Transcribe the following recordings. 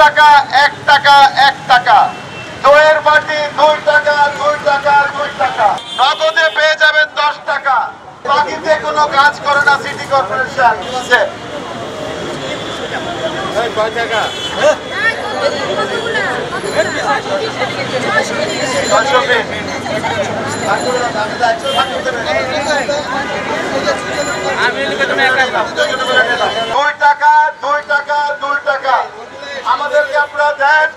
টাকা 1 টাকা 1 টাকা, দইয়ের বাটি 2 টাকা 2 টাকা 2 টাকা, নগদে পেয়ে যাবেন 10 টাকা। বাকিতে কোনো কাজ করে না সিটি কর্পোরেশন। কয় টাকা? আমাদেরকে আপনারা দেন,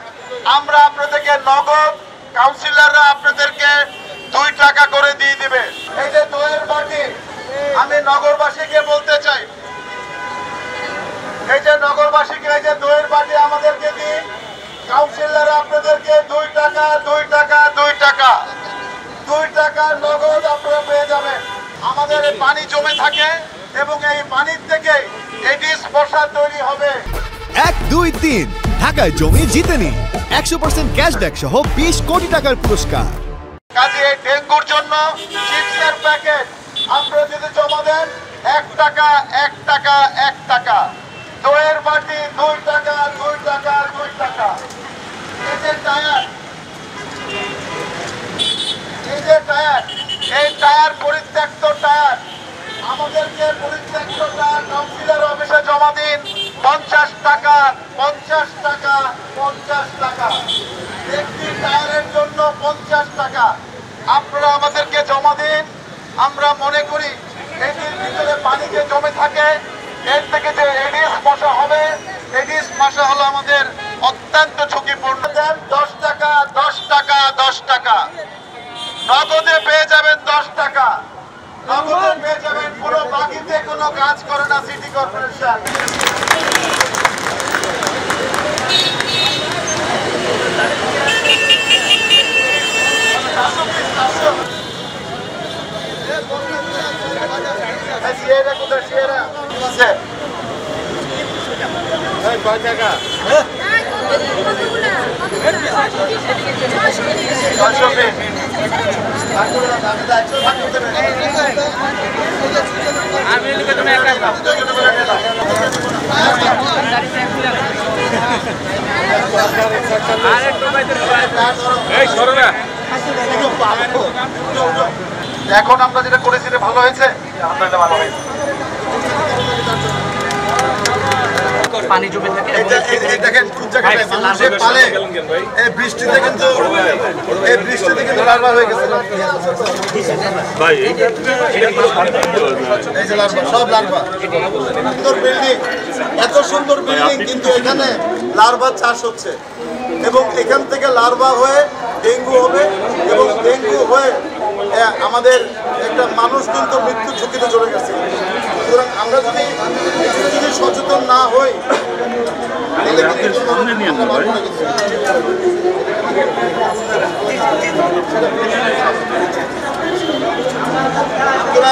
আমরা আপনাদেরকে নগদ, কাউন্সিলররা আপনাদেরকে 2 টাকা করে দিয়ে দিবে। এই যে দইয়ের বাটি, আমি নগরবাসীকে বলতে চাই, এই যে নগরবাসীকে এই যে দইয়ের বাটি আমাদেরকে দিন, কাউন্সিলররা আপনাদেরকে 2 টাকা 2 টাকা 2 টাকা 2 টাকা নগদ আপনারা পেয়ে যাবেন। আমাদের পানি জমে থাকে এবং এই পানির থেকে এডিস মশা তৈরি হবে। 1, 2, 3 ঢাকায় জমি জিতে নিন 100% ক্যাশব্যাক সহ 20 কোটি টাকার পুরস্কার। কাজে ডেঙ্গুর জন্য চিপসের প্যাকেট আপনারা যদি জমা দেন 1 টাকা 1 টাকা 1 টাকা, দইয়ের বাটি 2 টাকা 2 টাকা 2 টাকা। এই যে টায়ার, এই টায়ার পরিত্যক্ত টায়ার, আমাদেরকে পরিত্যক্ত টায়ার কাউন্সিলর অফিসে জমা দিন 50 টাকা 50 টাকা 50 টাকা, একটি টায়ারের জন্য 50 টাকা আপনারা আমাদেরকে জমা দিন। আমরা মনে করি এটির ভিতরে পানি যে জমে থাকে, এর থেকে যে এডিস মশা হবে, এডিস মশা হলো আমাদের অত্যন্ত ঝুঁকিপূর্ণ। দেন 10 টাকা 10 টাকা 10 টাকা, নগদে পেয়ে যাবেন 10 টাকা, নগদে পেয়ে যাবেন। কোনো বাকিতে কোনো কাজ করে না সিটি কর্পোরেশন। কয় টাকা? এখন আমরা যেটা করেছি এটা ভালো হয়েছে, ভালো হয়েছে। পানি জমে থাকে দেখেন মানুষের পালে এই বৃষ্টিতে কিন্তু লার্ভা হয়ে গেছে। এই যে লার্ভা, সব লার্ভা। সুন্দর বিল্ডিং, এত সুন্দর বিল্ডিং, কিন্তু এখানে লার্ভা চাষ হচ্ছে এবং এখান থেকে লার্ভা হয়ে ডেঙ্গু হবে এবং ডেঙ্গু হয়ে আমাদের একটা মানুষ কিন্তু মৃত্যু ঝুঁকিতে চলে গেছে। সুতরাং আমরা যদি সচেতন না হই তাহলে